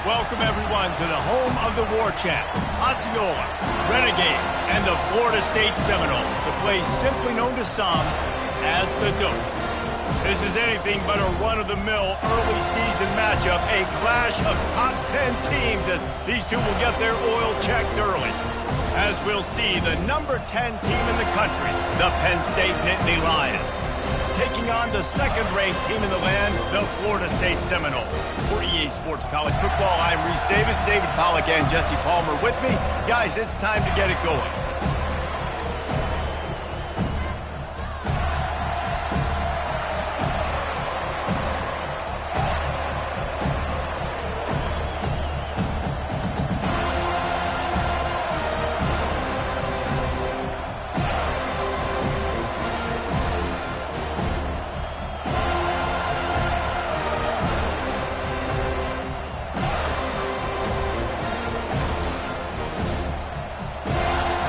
Welcome, everyone, to the home of the War Chant, Osceola, Renegade, and the Florida State Seminoles, a place simply known to some as the Dope. This is anything but a run-of-the-mill early season matchup, a clash of top 10 teams as these two will get their oil checked early. As we'll see, the number 10 team in the country, the Penn State Nittany Lions, taking on the second-ranked team in the land, the Florida State Seminoles. For EA Sports College Football, I'm Reese Davis, David Pollack, and Jesse Palmer with me. Guys, it's time to get it going.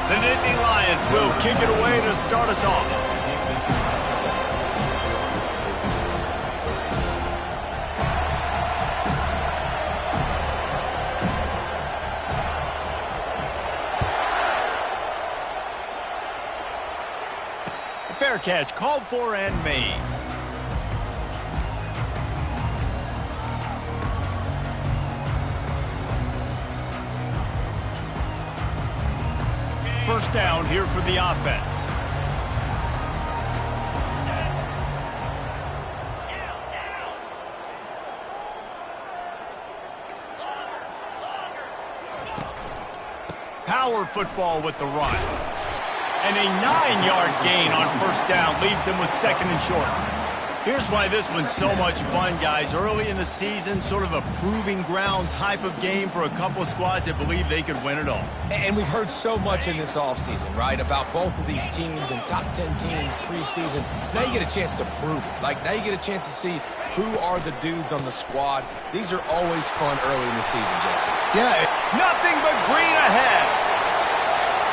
The Nittany Lions will kick it away to start us off. Fair catch, called for and made. First down here for the offense. Power football with the run. And a 9-yard gain on first down leaves him with second and short. Here's why this one's so much fun, guys. Early in the season, sort of a proving ground type of game for a couple of squads that believe they could win it all. And we've heard so much in this offseason, right, about both of these teams and top 10 teams preseason. Now you get a chance to prove it. Like, now you get a chance to see who are the dudes on the squad. These are always fun early in the season, Jesse. Yeah. Nothing but green ahead.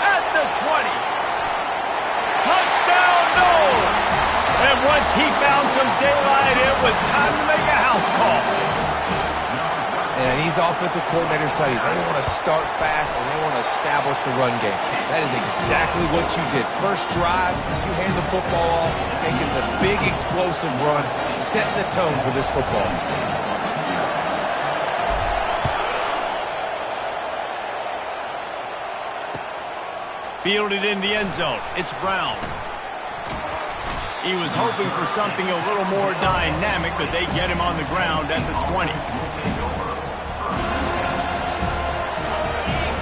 At the 20. Touchdown, no! And once he found some daylight, it was time to make a house call. And these offensive coordinators tell you they want to start fast and they want to establish the run game. That is exactly what you did. First drive, you hand the football off, making the big explosive run, setting the tone for this football. Fielded in the end zone. It's Brown. He was hoping for something a little more dynamic, but they get him on the ground at the 20.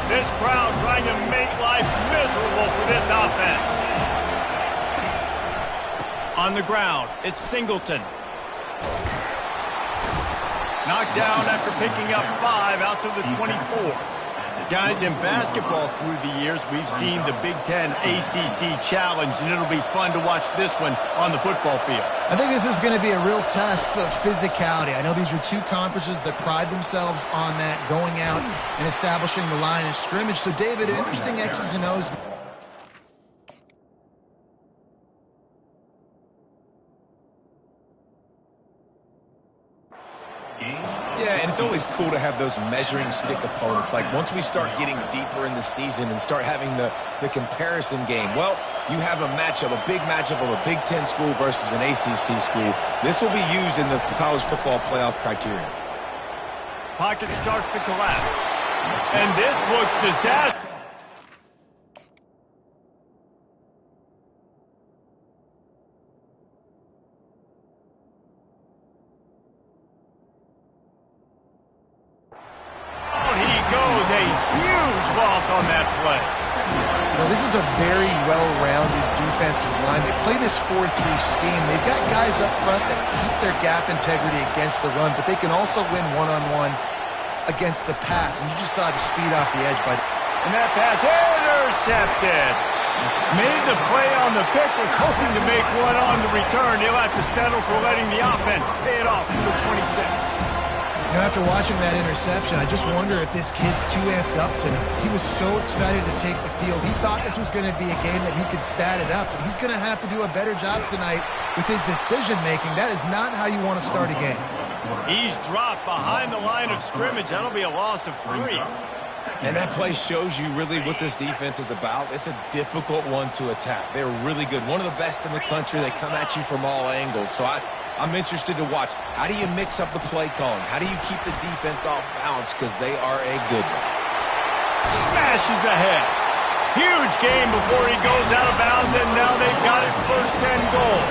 This crowd trying to make life miserable for this offense. On the ground, it's Singleton. Knocked down after picking up 5 out to the 24. Guys, in basketball through the years, we've seen the Big Ten ACC Challenge, and it'll be fun to watch this one on the football field. I think this is going to be a real test of physicality. I know these are two conferences that pride themselves on that, going out and establishing the line of scrimmage. So, David, interesting X's and O's. Yeah, and it's always cool to have those measuring stick opponents. Like, once we start getting deeper in the season and start having the comparison game, well, you have a matchup, a big matchup of a Big Ten school versus an ACC school. This will be used in the college football playoff criteria. Pocket starts to collapse. And this looks disastrous. On that play. Well, this is a very well-rounded defensive line. They play this 4-3 scheme. They've got guys up front that keep their gap integrity against the run, but they can also win one-on-one against the pass. And you just saw the speed off the edge. And that pass intercepted. Made the play on the pick, was hoping to make one on the return. He'll have to settle for letting the offense pay it off to the 26. You know, after watching that interception, I just wonder if this kid's too amped up tonight. He was so excited to take the field. He thought this was going to be a game that he could stat it up, but he's going to have to do a better job tonight with his decision-making. That is not how you want to start a game. He's dropped behind the line of scrimmage. That'll be a loss of 3. And that play shows you really what this defense is about. It's a difficult one to attack. They're really good. One of the best in the country. They come at you from all angles. So I'm interested to watch. How do you mix up the play calling? How do you keep the defense off balance? Because they are a good one. Smashes ahead. Huge game before he goes out of bounds, and now they've got it first and goal.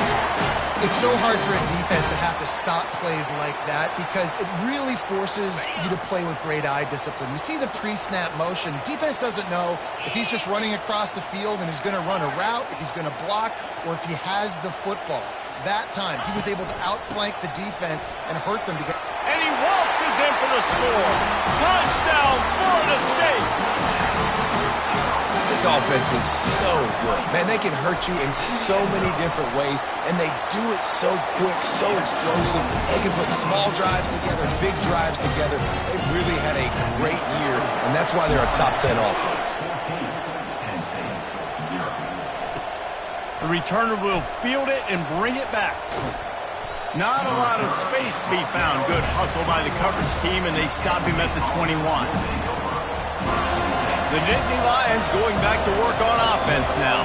It's so hard for a defense to have to stop plays like that because it really forces you to play with great eye discipline. You see the pre-snap motion. Defense doesn't know if he's just running across the field and he's going to run a route, if he's going to block, or if he has the football. That time, he was able to outflank the defense and hurt them to get... And he waltzes in for the score. Touchdown, Florida State. This offense is so good. Man, they can hurt you in so many different ways, and they do it so quick, so explosive. They can put small drives together, big drives together. They've really had a great year, and that's why they're a top 10 offense. The returner will field it and bring it back. Not a lot of space to be found. Good hustle by the coverage team, and they stop him at the 21. The Nittany Lions going back to work on offense now.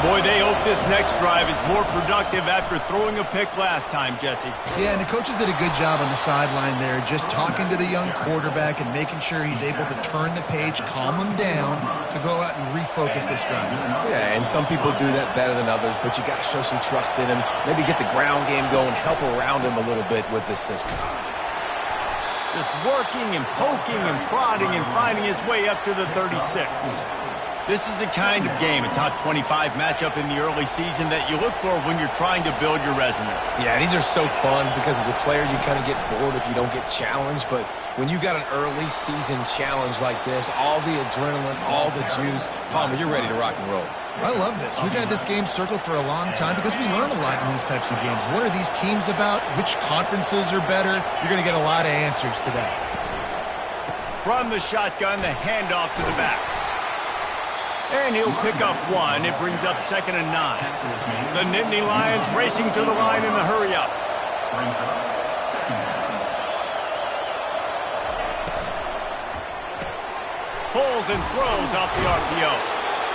Boy, they hope this next drive is more productive after throwing a pick last time, Jesse. Yeah, and the coaches did a good job on the sideline there, just talking to the young quarterback and making sure he's able to turn the page, calm him down, to go out and refocus this drive. Yeah, and some people do that better than others, but you got to show some trust in him. Maybe get the ground game going, help around him a little bit with this system. Just working and poking and prodding and finding his way up to the 36. This is the kind of game, a top 25 matchup in the early season that you look for when you're trying to build your resume. Yeah, these are so fun because as a player you kind of get bored if you don't get challenged, but when you got an early season challenge like this, all the adrenaline, all the juice, Palmer, you're ready to rock and roll. I love this. We've had this game circled for a long time because we learn a lot in these types of games. What are these teams about? Which conferences are better? You're going to get a lot of answers today. From the shotgun, the handoff to the back. And he'll pick up 1. It brings up 2nd and 9. The Nittany Lions racing to the line in the hurry-up. Pulls and throws off the RPO.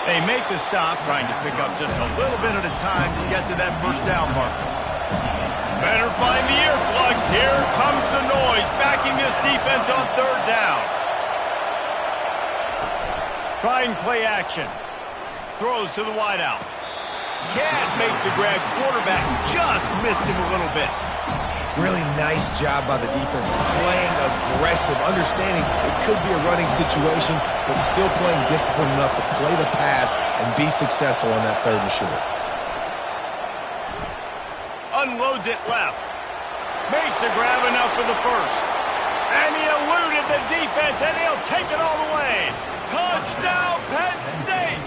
They make the stop, trying to pick up just a little bit at a time to get to that first down marker. Better find the earplugs. Here comes the noise, backing this defense on 3rd down. Trying play action. Throws to the wideout. Can't make the grab. Quarterback just missed him a little bit. Really nice job by the defense, playing aggressive, understanding it could be a running situation, but still playing disciplined enough to play the pass and be successful on that 3rd and short. Unloads it left. Makes a grab enough for the first. And he eluded the defense, and he'll take it all the way. Touchdown, Penn State!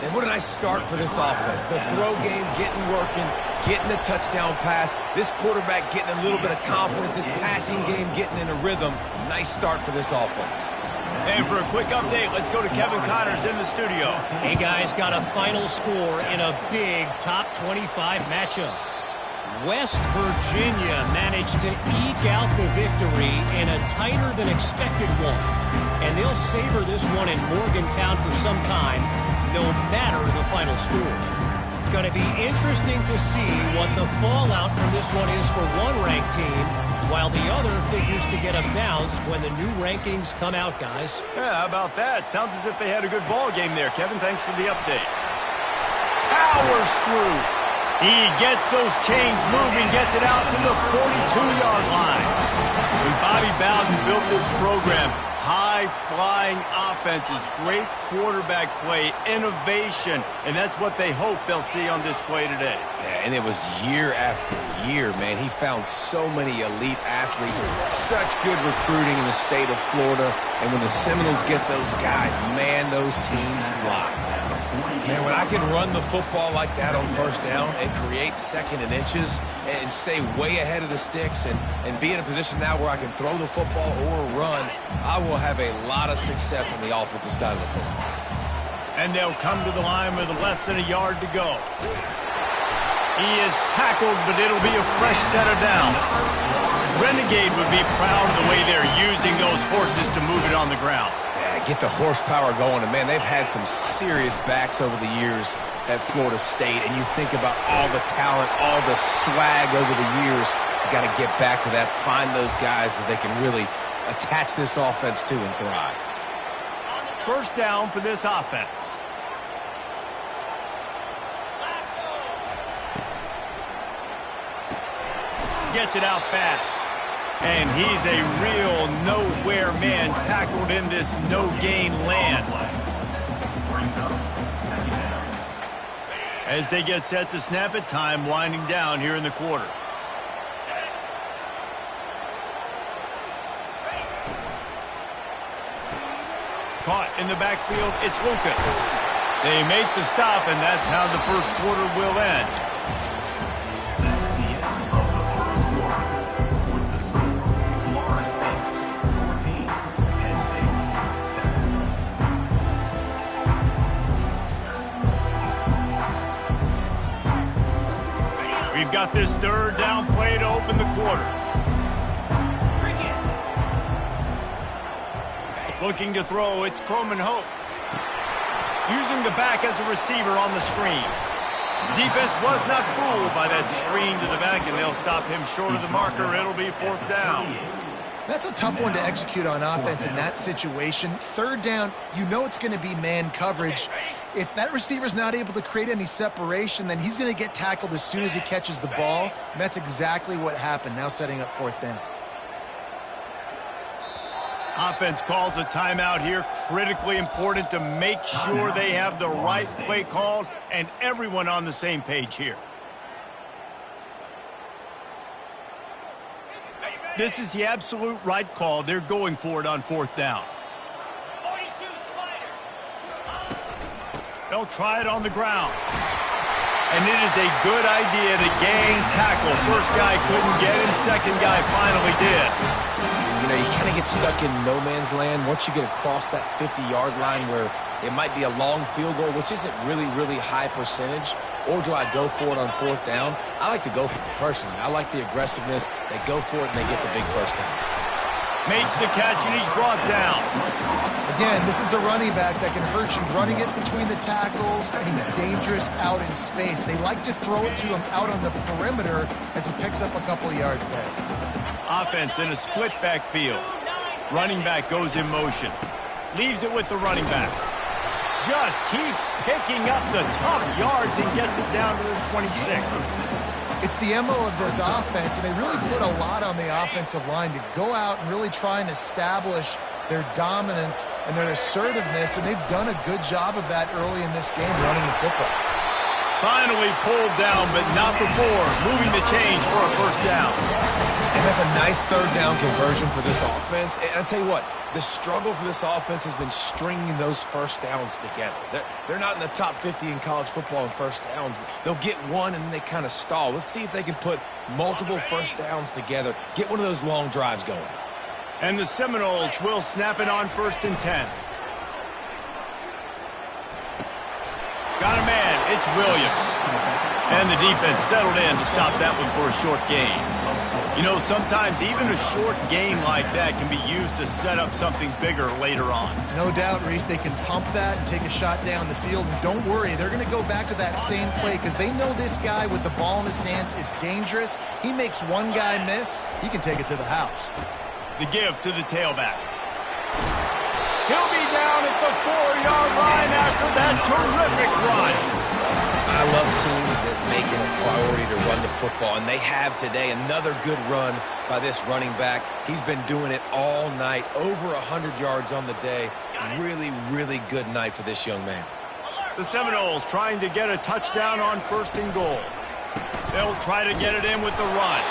And what a nice start for this offense. The throw game getting working, getting the touchdown pass. This quarterback getting a little bit of confidence. This passing game getting in a rhythm. Nice start for this offense. And for a quick update, let's go to Kevin Connors in the studio. Hey, guys, got a final score in a big top 25 matchup. West Virginia managed to eke out the victory in a tighter-than-expected one. And they'll savor this one in Morgantown for some time, no matter the final score. Going to be interesting to see what the fallout from this one is for one ranked team, while the other figures to get a bounce when the new rankings come out, guys. Yeah, how about that? Sounds as if they had a good ball game there. Kevin, thanks for the update. Powers through. He gets those chains moving, gets it out to the 42-yard line. When Bobby Bowden built this program, high-flying offenses, great quarterback play, innovation, and that's what they hope they'll see on display today. Yeah, and it was year after year, man. He found so many elite athletes, such good recruiting in the state of Florida, and when the Seminoles get those guys, man, those teams fly. Man, when I can run the football like that on 1st down and create 2nd and inches and stay way ahead of the sticks and be in a position now where I can throw the football or run, I will have a lot of success on the offensive side of the football. And they'll come to the line with less than a yard to go. He is tackled, but it'll be a fresh set of downs. Renegade would be proud of the way they're using those horses to move it on the ground. Yeah, get the horsepower going. And, man, they've had some serious backs over the years at Florida State. And you think about all the talent, all the swag over the years. You got to get back to that, find those guys that they can really attach this offense to and thrive. First down for this offense. Gets it out fast. And he's a real nowhere man tackled in this no-gain land. As they get set to snap it, time winding down here in the quarter. Caught in the backfield, it's Lucas. They make the stop, and that's how the first quarter will end. We've got this third down play to open the quarter. Looking to throw, it's Coleman Hope. Using the back as a receiver on the screen. Defense was not fooled by that screen to the back, and they'll stop him short of the marker. It'll be fourth down. That's a tough one to execute on offense in that situation. Third down, you know it's going to be man coverage. If that receiver's not able to create any separation, then he's going to get tackled as soon as he catches the ball. And that's exactly what happened, now setting up fourth down. Offense calls a timeout here. Critically important to make sure they have the right play called and everyone on the same page here. This is the absolute right call. They're going for it on fourth down. They'll try it on the ground. And it is a good idea to gang tackle. First guy couldn't get him. Second guy finally did. You know, you kind of get stuck in no man's land once you get across that 50-yard line where it might be a long field goal, which isn't really high percentage. Or do I go for it on fourth down? I like to go for it personally. I like the aggressiveness. They go for it and they get the big first down. Makes the catch and he's brought down. Again, this is a running back that can hurt you running it between the tackles, and he's dangerous out in space. They like to throw it to him out on the perimeter as he picks up a couple of yards there. Offense in a split backfield. Running back goes in motion. Leaves it with the running back. Just keeps picking up the tough yards and gets it down to the 26. It's the MO of this offense, and they really put a lot on the offensive line to go out and really try and establish their dominance and their assertiveness, and they've done a good job of that early in this game running the football. Finally pulled down, but not before moving the chains for a first down. And that's a nice third down conversion for this offense. And I'll tell you what, the struggle for this offense has been stringing those first downs together. They're not in the top 50 in college football in first downs. They'll get one and then they kind of stall. Let's see if they can put multiple first downs together, get one of those long drives going. And the Seminoles will snap it on 1st and 10. Got a man, it's Williams. And the defense settled in to stop that one for a short gain. You know, sometimes even a short game like that can be used to set up something bigger later on. No doubt, Reese, they can pump that and take a shot down the field. And don't worry, they're going to go back to that same play because they know this guy with the ball in his hands is dangerous. He makes one guy miss, he can take it to the house. The give to the tailback. He'll be down at the 4-yard line after that terrific run. I love teams that make it a priority to run the football, and they have today. Another good run by this running back. He's been doing it all night, over 100 yards on the day. Really good night for this young man. The Seminoles trying to get a touchdown on 1st and goal. They'll try to get it in with the run.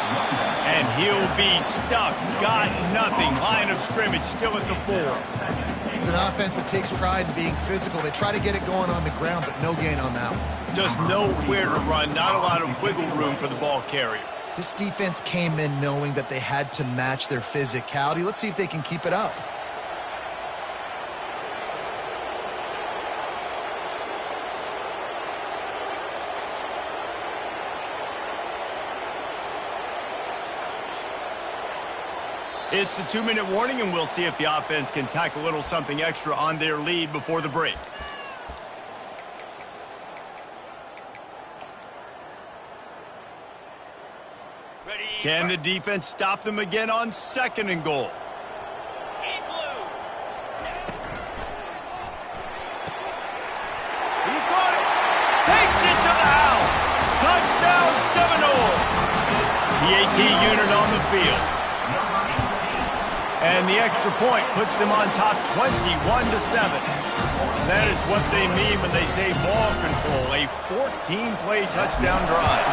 And he'll be stuck. Got nothing. Line of scrimmage still at the 4. It's an offense that takes pride in being physical. They try to get it going on the ground, but no gain on that one. Just nowhere to run. Not a lot of wiggle room for the ball carrier. This defense came in knowing that they had to match their physicality. Let's see if they can keep it up. It's the 2-minute warning, and we'll see if the offense can tack a little something extra on their lead before the break. Can the defense stop them again on 2nd and goal? He got it. Takes it to the house. Touchdown Seminoles. The AT unit on the field. And the extra point puts them on top 21-7. That is what they mean when they say ball control. A 14-play touchdown drive.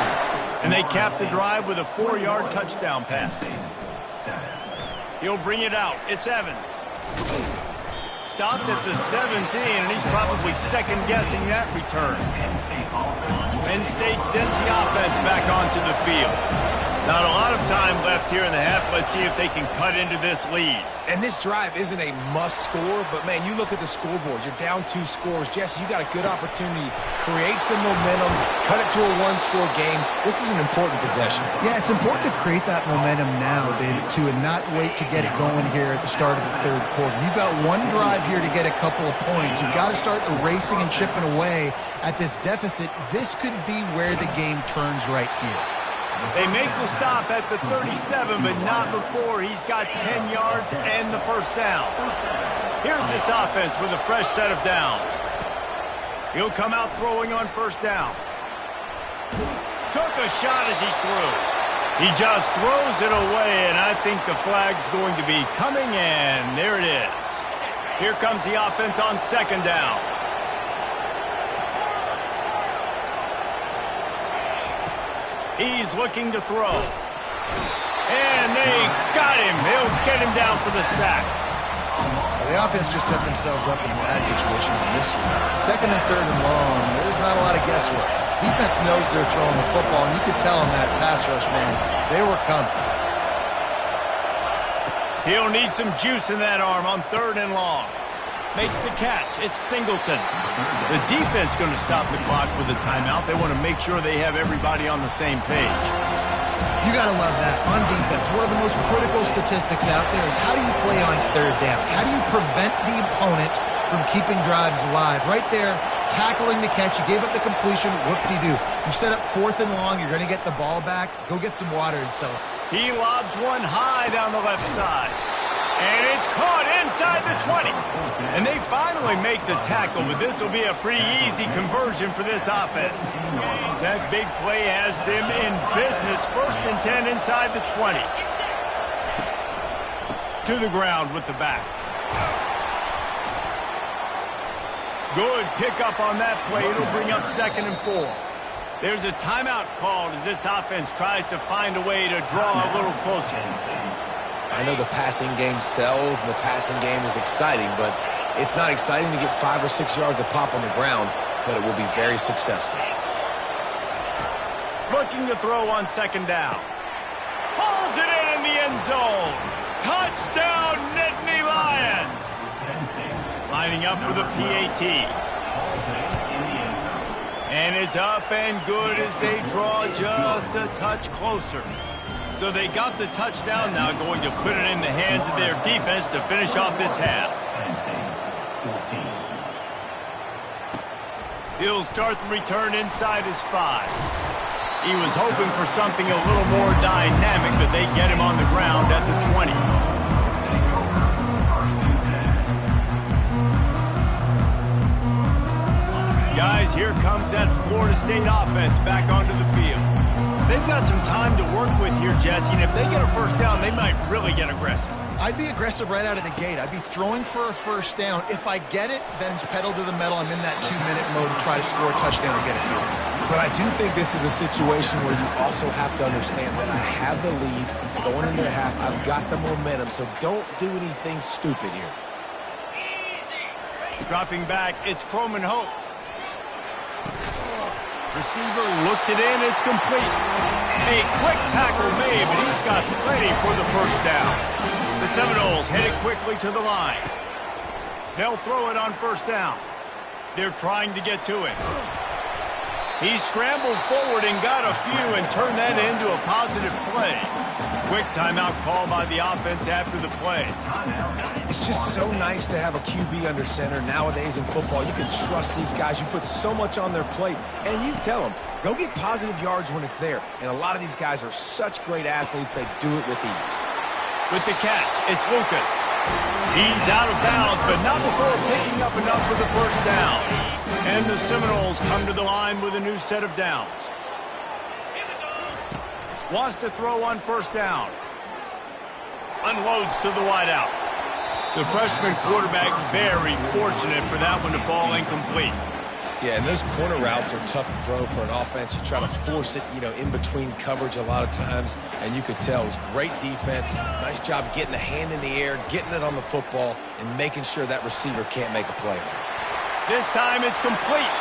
And they cap the drive with a 4-yard touchdown pass. He'll bring it out. It's Evans. Stopped at the 17, and he's probably second-guessing that return. Penn State sends the offense back onto the field. Not a lot of time left here in the half. Let's see if they can cut into this lead. And this drive isn't a must score, but, man, you look at the scoreboard. You're down 2 scores. Jesse, you got a good opportunity. Create some momentum. Cut it to a 1-score game. This is an important possession. Yeah, it's important to create that momentum now, David, too, and not wait to get it going here at the start of the 3rd quarter. You've got one drive here to get a couple of points. You've got to start erasing and chipping away at this deficit. This could be where the game turns right here. They make the stop at the 37, but not before he's got 10 yards and the first down. Here's this offense with a fresh set of downs. He'll come out throwing on 1st down. Took a shot as he threw. He just throws it away, and I think the flag's going to be coming, and there it is. Here comes the offense on 2nd down. He's looking to throw. And they got him. They'll get him down for the sack. The offense just set themselves up in a bad situation on this one. 2nd and 3rd and long, there's not a lot of guesswork. Defense knows they're throwing the football, and you could tell in that pass rush, man, they were coming. He'll need some juice in that arm on 3rd and long. Makes the catch. It's Singleton. The defense going to stop the clock with a timeout. They want to make sure they have everybody on the same page. You got to love that. On defense, one of the most critical statistics out there is how do you play on 3rd down? How do you prevent the opponent from keeping drives alive? Right there, tackling the catch. You gave up the completion. Whoop-de-doo. You set up 4th and long. You're going to get the ball back. Go get some water and sell it. He lobs one high down the left side. And it's caught inside the 20. And they finally make the tackle, but this will be a pretty easy conversion for this offense. That big play has them in business. 1st and 10 inside the 20. To the ground with the back. Good pickup on that play. It'll bring up 2nd and 4. There's a timeout called as this offense tries to find a way to draw a little closer. I know the passing game sells and the passing game is exciting, but it's not exciting to get 5 or 6 yards of pop on the ground, but it will be very successful. Looking to throw on 2nd down. Pulls it in the end zone. Touchdown, Nittany Lions. Lining up for the PAT. And it's up and good as they draw just a touch closer. So they got the touchdown now, going to put it in the hands of their defense to finish off this half. He'll start the return inside his 5. He was hoping for something a little more dynamic, but they get him on the ground at the 20. Guys, here comes that Florida State offense back onto the field. They've got some time to work with here, Jesse, and if they get a 1st down, they might really get aggressive. I'd be aggressive right out of the gate. I'd be throwing for a 1st down. If I get it, then it's pedal to the metal. I'm in that 2-minute mode to try to score a touchdown and get a field. But I do think this is a situation where you also have to understand that I have the lead going into the half. I've got the momentum, so don't do anything stupid here. Dropping back, it's Croman Hope. Receiver looks it in, it's complete. A quick tackle made, but he's got plenty for the 1st down. The Seminoles headed quickly to the line. They'll throw it on 1st down. They're trying to get to it. He scrambled forward and got a few and turned that into a positive play. Quick timeout call by the offense after the play. It's just so nice to have a QB under center. Nowadays in football, you can trust these guys. You put so much on their plate, and you tell them, go get positive yards when it's there. And a lot of these guys are such great athletes, they do it with ease. With the catch, it's Lucas. He's out of bounds, but not before picking up enough for the first down. And the Seminoles come to the line with a new set of downs. Wants to throw on first down. Unloads to the wideout. The freshman quarterback very fortunate for that one to fall incomplete. Yeah, and those corner routes are tough to throw for an offense. You try to force it, in between coverage a lot of times, and you could tell it was great defense. Nice job getting a hand in the air, getting it on the football, and making sure that receiver can't make a play on it. This time it's complete.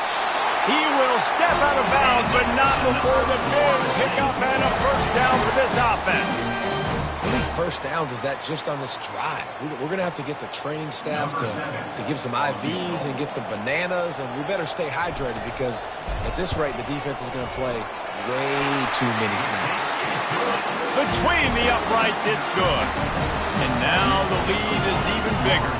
He will step out of bounds, but not before the big pickup and a first down for this offense. How many first downs is that just on this drive? We're going to have to get the training staff to give some IVs and get some bananas, and we better stay hydrated because at this rate, the defense is going to play way too many snaps. Between the uprights, it's good. And now the lead is even bigger.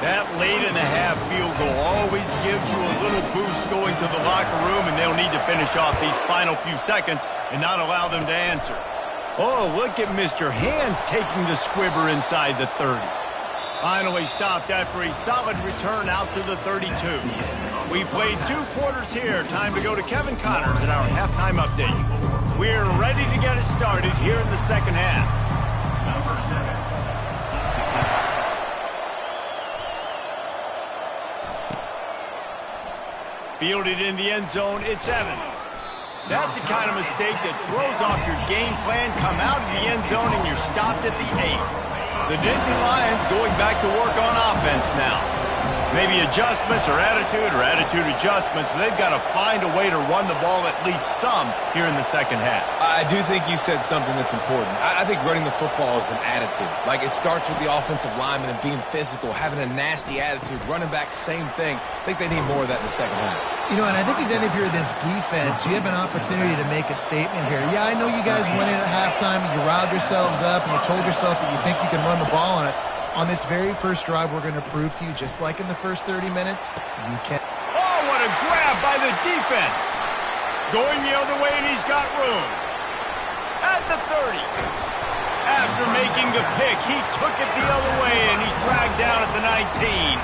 That late-in-the-half field goal always gives you a little boost going to the locker room, and they'll need to finish off these final few seconds and not allow them to answer. Oh, look at Mr. Hands taking the squibber inside the 30. Finally stopped after a solid return out to the 32. We played 2 quarters here. Time to go to Kevin Connors in our halftime update. We're ready to get it started here in the second half. Number 7. Fielded in the end zone, it's Evans. That's the kind of mistake that throws off your game plan. Come out of the end zone and you're stopped at the 8. The Nittany Lions going back to work on offense now. Maybe adjustments or attitude adjustments, but they've got to find a way to run the ball at least some here in the second half. I do think you said something that's important. I think running the football is an attitude. Like, it starts with the offensive lineman and being physical, having a nasty attitude. Running back, same thing. I think they need more of that in the second half. And I think even if you're this defense, you have an opportunity to make a statement here. Yeah, I know you guys went in at halftime and you riled yourselves up and you told yourself that you think you can run the ball on us. On this very first drive, we're going to prove to you, just like in the first 30 minutes, you can. Oh, what a grab by the defense. Going the other way, and he's got room. At the 30. After making the pick, he took it the other way, and he's dragged down at the 19.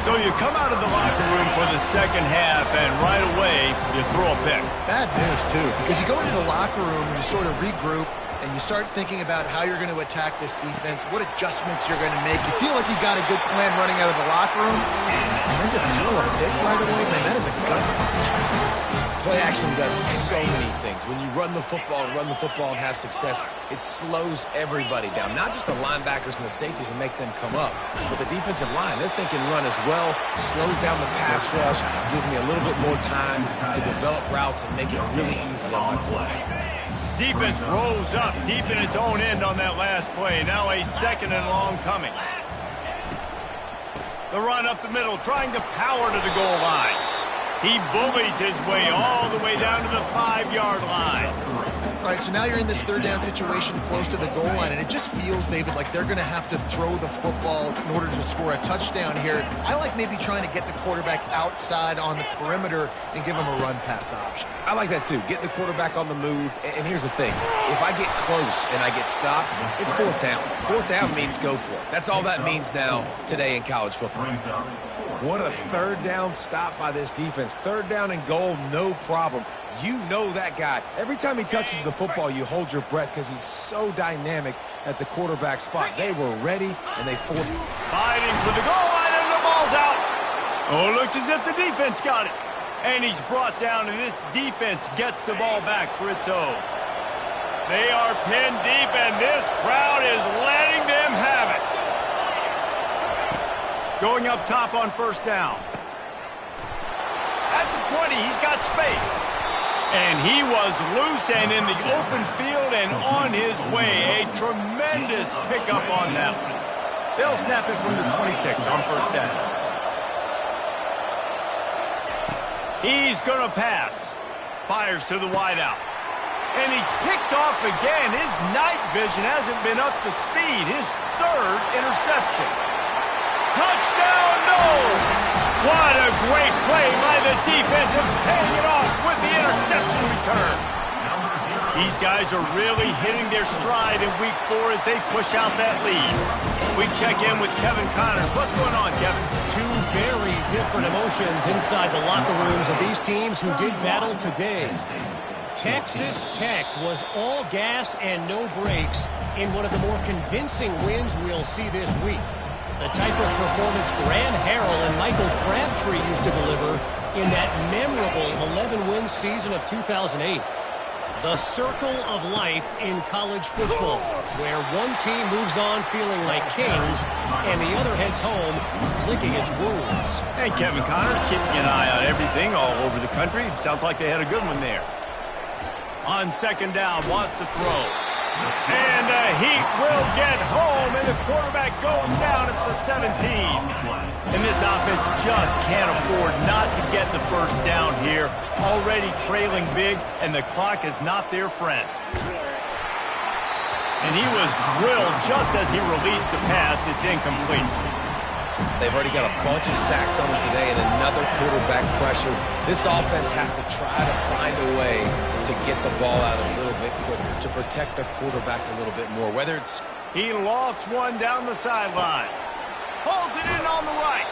So you come out of the locker room for the second half, and right away, you throw a pick. Bad news, too, because you go into the locker room and you sort of regroup, and you start thinking about how you're going to attack this defense, what adjustments you're going to make. You feel like you got a good plan running out of the locker room, and then to throw a pick right away, man, that is a gut punch. Play action does so many things. When you run the football and have success, it slows everybody down. Not just the linebackers and the safeties and make them come up, but the defensive line, they're thinking run as well, slows down the pass rush, gives me a little bit more time to develop routes and make it really easy on my quarterback. Defense rose up deep in its own end on that last play. Now a second and long coming. The run up the middle, trying to power to the goal line. He bullies his way all the way down to the 5-yard line. All right, so now you're in this third down situation close to the goal line, and it just feels, David, like they're going to have to throw the football in order to score a touchdown here. I like maybe trying to get the quarterback outside on the perimeter and give him a run-pass option. I like that, too. Get the quarterback on the move. And here's the thing. If I get close and I get stopped, it's fourth down. Fourth down means go for it. That's all that means now today in college football. What a third down stop by this defense. Third down and goal, no problem. You know that guy. Every time he touches the football, you hold your breath because he's so dynamic at the quarterback spot. They were ready, and they forced it. Fighting for the goal line, and the ball's out. Oh, looks as if the defense got it. And he's brought down, and this defense gets the ball back for its own. They are pinned deep, and this crowd is letting them have it. Going up top on first down. At the 20, he's got space. And he was loose and in the open field and on his way. A tremendous pickup on that one. They'll snap it from the 26 on first down. He's going to pass. fires to the wideout. And he's picked off again. His night vision hasn't been up to speed. His third interception. Touchdown, no! What a great play by the defense and paying it off with the interception return. These guys are really hitting their stride in Week 4 as they push out that lead. We check in with Kevin Connors. What's going on, Kevin? Two very different emotions inside the locker rooms of these teams who did battle today. Texas Tech was all gas and no brakes in one of the more convincing wins we'll see this week. The type of performance Graham Harrell and Michael Crabtree used to deliver in that memorable 11-win season of 2008. The circle of life in college football, where one team moves on feeling like kings and the other heads home licking its wounds. And Kevin Connors keeping an eye on everything all over the country. Sounds like they had a good one there. On second down, wants to throw. And the Heat will get home, and the quarterback goes down at the 17. And this offense just can't afford not to get the first down here. Already trailing big, and the clock is not their friend. And he was drilled just as he released the pass. It's incomplete. They've already got a bunch of sacks on them today and another quarterback pressure. This offense has to try to find a way to get the ball out a little bit quicker, to protect the quarterback a little bit more. Whether it's... He lofts one down the sideline. Pulls it in on the right.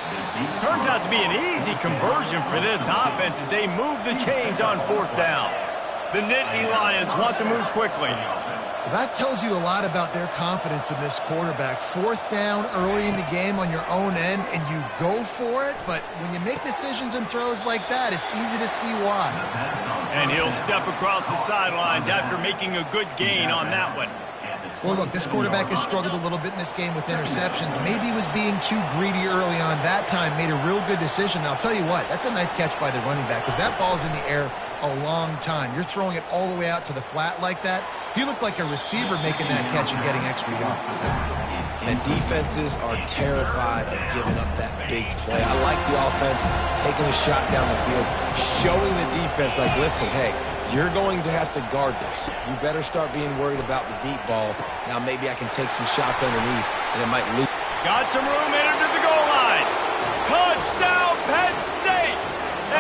Turns out to be an easy conversion for this offense as they move the chains on fourth down. The Nittany Lions want to move quickly. That tells you a lot about their confidence in this quarterback. Fourth down early in the game on your own end, and you go for it, but when you make decisions and throws like that, it's easy to see why. And he'll step across the sidelines after making a good gain on that one. Well, look, this quarterback has struggled a little bit in this game with interceptions. Maybe he was being too greedy early on. That time made a real good decision. And I'll tell you what, that's a nice catch by the running back because that ball's in the air a long time. You're throwing it all the way out to the flat like that. He looked like a receiver making that catch and getting extra yards. And defenses are terrified of giving up that big play. I like the offense taking a shot down the field, showing the defense like, listen, hey, you're going to have to guard this. You better start being worried about the deep ball. Now maybe I can take some shots underneath, and it might leak. Got some room in to the goal line. Touchdown, Penn State!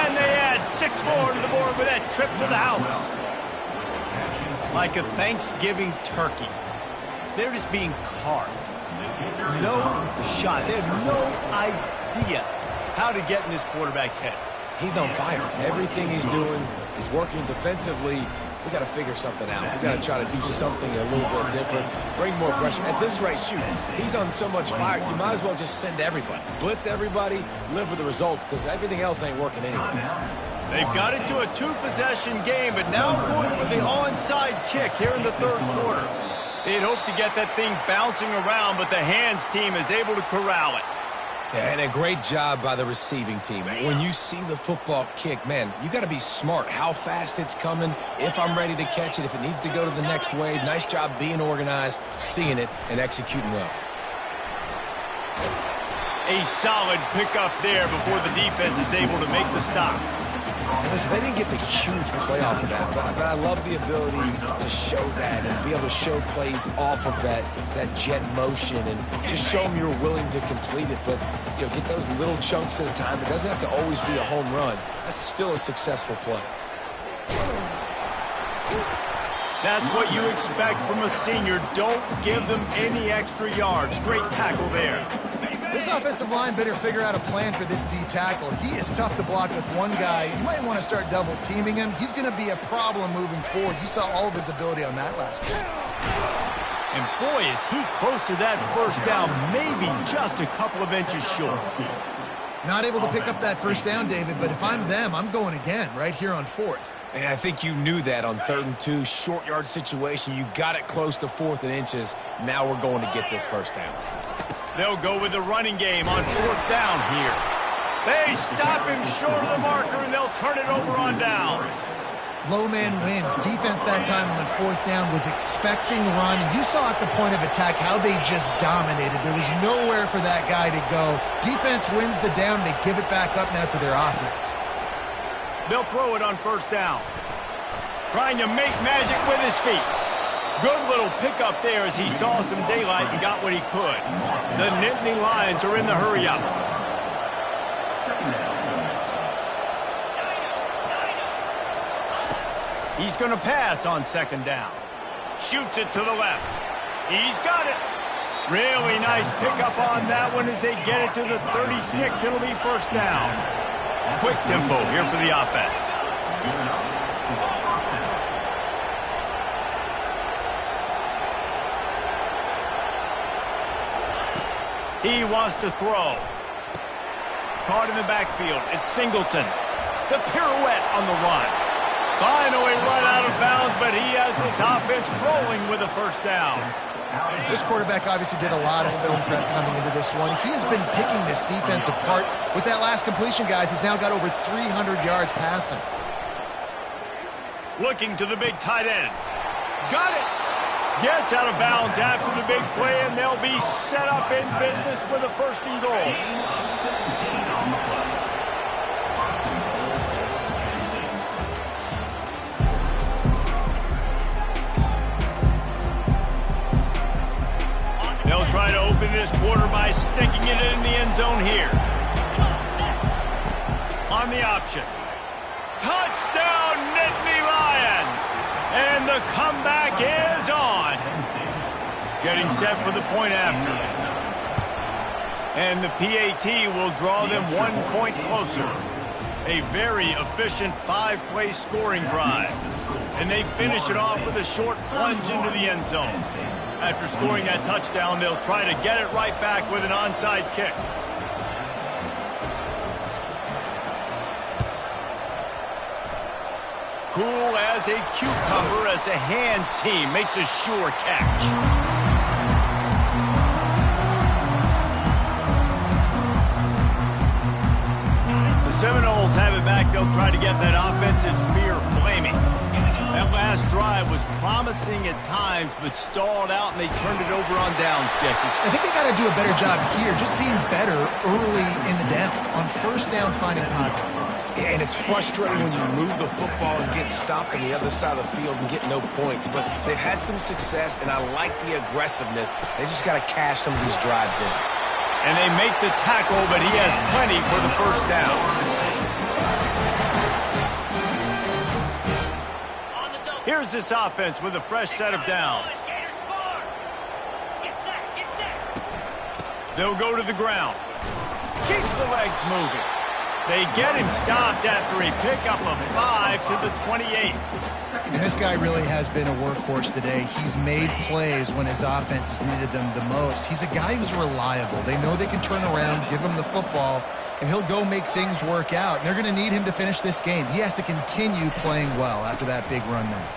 And they add 6 more to the board with that trip to the house. Like a Thanksgiving turkey. They're just being carved. No shot. They have no idea how to get in this quarterback's head. He's on fire. Everything he's doing is working defensively. We got to figure something out. We got to try to do something a little bit different. Bring more pressure. At this rate, shoot, he's on so much fire, you might as well just send everybody. Blitz everybody, live with the results, because everything else ain't working anyways. They've got it to a 2-possession game, but now going for the onside kick here in the third quarter. They'd hope to get that thing bouncing around, but the hands team is able to corral it. Yeah, and a great job by the receiving team. When you see the football kick, man, you got to be smart how fast it's coming, if I'm ready to catch it, if it needs to go to the next wave. Nice job being organized, seeing it, and executing well. A solid pickup there before the defense is able to make the stop. Listen, they didn't get the huge play off of that, but I love the ability to show that and be able to show plays off of that jet motion and just show them you're willing to complete it. But, you know, get those little chunks at a time. It doesn't have to always be a home run. That's still a successful play. That's what you expect from a senior. Don't give them any extra yards. Great tackle there. This offensive line better figure out a plan for this D tackle. He is tough to block with one guy. You might want to start double teaming him. He's going to be a problem moving forward. You saw all of his ability on that last play. And boy, is he close to that first down, maybe just a couple of inches short. Not able to pick up that first down, David, but if I'm them, I'm going again right here on fourth. And I think you knew that on 3rd and 2, short yard situation. You got it close to 4th and inches. Now we're going to get this first down. They'll go with the running game on 4th down here. They stop him short of the marker, and they'll turn it over on downs. Low man wins. Defense that time on 4th down was expecting run. You saw at the point of attack how they just dominated. There was nowhere for that guy to go. Defense wins the down. They give it back up now to their offense. They'll throw it on 1st down. trying to make magic with his feet. Good little pickup there as he saw some daylight and got what he could. The Nittany Lions are in the hurry-up. He's going to pass on second down. Shoots it to the left. He's got it. Really nice pickup on that one as they get it to the 36. It'll be first down. Quick tempo here for the offense. He wants to throw. Caught in the backfield. It's Singleton. The pirouette on the run. Finally run out of bounds, but he has this offense rolling with a first down. This quarterback obviously did a lot of film prep coming into this one. He has been picking this defense apart. With that last completion, guys, he's now got over 300 yards passing. Looking to the big tight end. Got it. Gets out of bounds after the big play, and they'll be set up in business with a first and goal. They'll try to open this quarter by sticking it in the end zone here. On the option. Touchdown, Nittany Lions! And the comeback is on. Getting set for the point after. And the PAT will draw them 1 point closer. A very efficient 5-play scoring drive. And they finish it off with a short plunge into the end zone. After scoring that touchdown, they'll try to get it right back with an onside kick. Cool as a cucumber as the hands team makes a sure catch. The Seminoles have it back. They'll try to get that offensive spear flaming. That last drive was promising at times, but stalled out, and they turned it over on downs, Jesse. I think they got to do a better job here, just being better early in the downs. On first down, finding positive. Yeah, and it's frustrating when you move the football and get stopped on the other side of the field and get no points. But they've had some success, and I like the aggressiveness. They just got to cash some of these drives in. And they make the tackle, but he has plenty for the first down. Here's this offense with a fresh set of downs. They'll go to the ground. Keeps the legs moving. They get him stopped after a pickup of 5 to the 28. And this guy really has been a workhorse today. He's made plays when his offense has needed them the most. He's a guy who's reliable. They know they can turn around, give him the football, and he'll go make things work out. And they're going to need him to finish this game. He has to continue playing well after that big run there.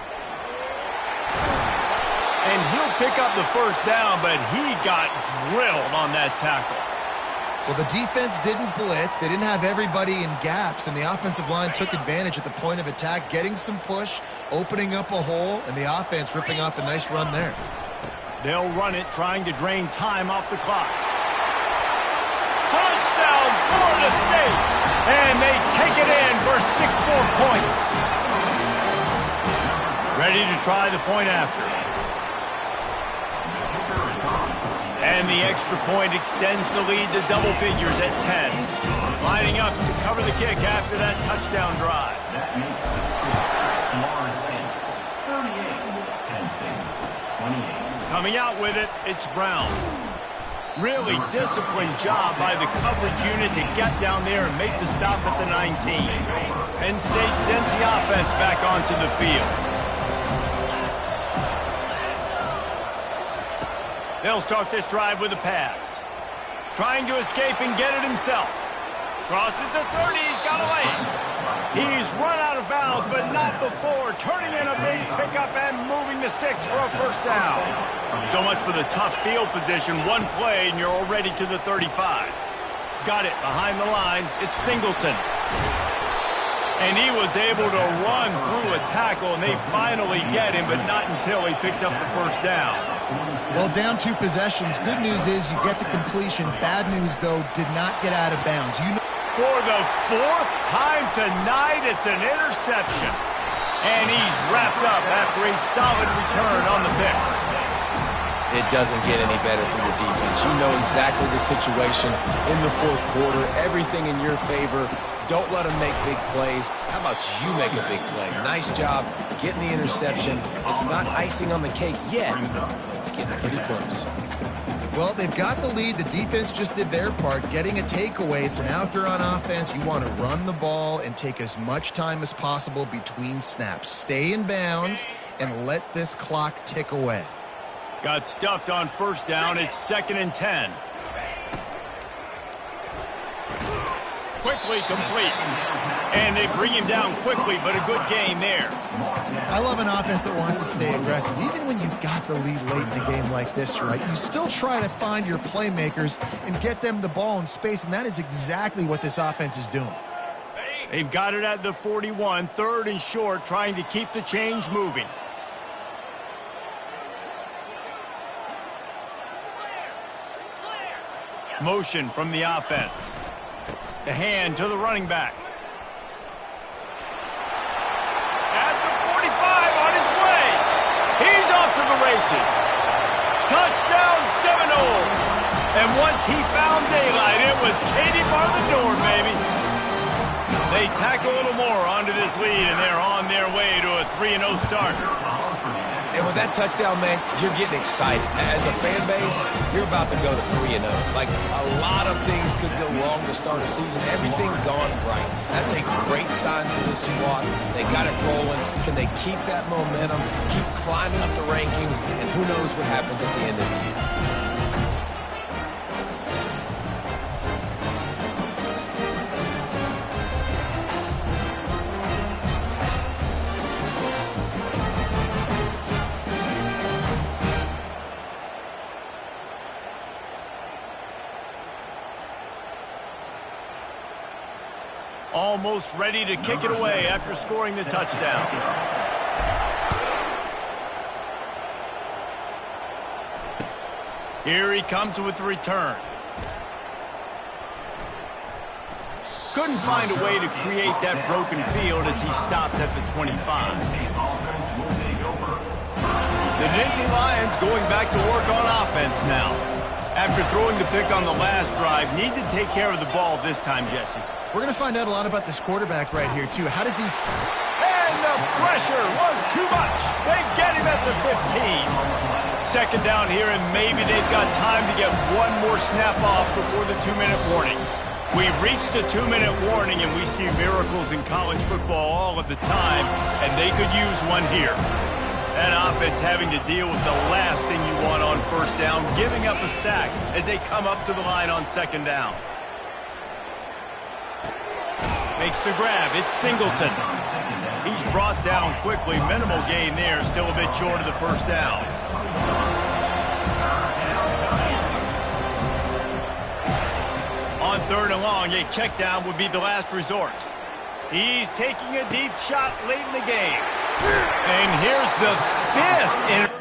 And he'll pick up the first down, but he got drilled on that tackle. Well, the defense didn't blitz. They didn't have everybody in gaps, and the offensive line took advantage at the point of attack, getting some push, opening up a hole, and the offense ripping off a nice run there. They'll run it, trying to drain time off the clock. Touchdown, Florida State! And they take it in for 6 more points. Ready to try the point after. And the extra point extends the lead to double figures at 10. Lining up to cover the kick after that touchdown drive. That makes the score Florida State 38, Penn State 28. Coming out with it, it's Brown. Really disciplined job by the coverage unit to get down there and make the stop at the 19. Penn State sends the offense back onto the field. They'll start this drive with a pass. Trying to escape and get it himself. Crosses the 30, he's got a lane. He's run out of bounds, but not before turning in a big pickup and moving the sticks for a first down. So much for the tough field position. One play, and you're already to the 35. Got it behind the line. It's Singleton. And he was able to run through a tackle, and they finally get him, but not until he picks up the first down. Well, down 2 possessions. Good news is you get the completion. Bad news, though, did not get out of bounds. For the 4th time tonight, it's an interception. And he's wrapped up after a solid return on the pick. It doesn't get any better for your defense. You know exactly the situation in the fourth quarter. Everything in your favor. Don't let them make big plays. How about you make a big play? Nice job getting the interception. It's not icing on the cake yet, but it's getting pretty close. Well, they've got the lead. The defense just did their part, getting a takeaway. So now if they're on offense, you want to run the ball and take as much time as possible between snaps. Stay in bounds and let this clock tick away. Got stuffed on first down. It's 2nd and 10. Quickly complete. And they bring him down quickly, but a good gain there. I love an offense that wants to stay aggressive. Even when you've got the lead late in the game like this, right, you still try to find your playmakers and get them the ball in space, and that is exactly what this offense is doing. They've got it at the 41, 3rd and short, trying to keep the chains moving. Motion from the offense. The hand to the running back. At the 45, on his way. He's off to the races. Touchdown Seminoles. And once he found daylight, it was Katie bar the door, baby. They tack a little more onto this lead, and they're on their way to a 3-0 start. And with that touchdown, man, you're getting excited. As a fan base, you're about to go to 3-0. Like, a lot of things could go wrong to start a season. Everything gone right. That's a great sign for this squad. They got it rolling. Can they keep that momentum, keep climbing up the rankings, and who knows what happens at the end of the year. Almost ready to kick it away after scoring the touchdown. Here he comes with the return. Couldn't find a way to create that broken field as he stopped at the 25. The Nittany Lions going back to work on offense now. After throwing the pick on the last drive, need to take care of the ball this time, Jesse. We're going to find out a lot about this quarterback right here, too. How does he... And the pressure was too much. They get him at the 15. 2nd down here, and maybe they've got time to get one more snap off before the 2-minute warning. We've reached the 2-minute warning, and we see miracles in college football all of the time, and they could use one here. That offense having to deal with the last thing you want on first down, giving up a sack as they come up to the line on 2nd down. Makes the grab. It's Singleton. He's brought down quickly. Minimal gain there. Still a bit short of the first down. On 3rd and long, a check down would be the last resort. He's taking a deep shot late in the game. And here's the 5th.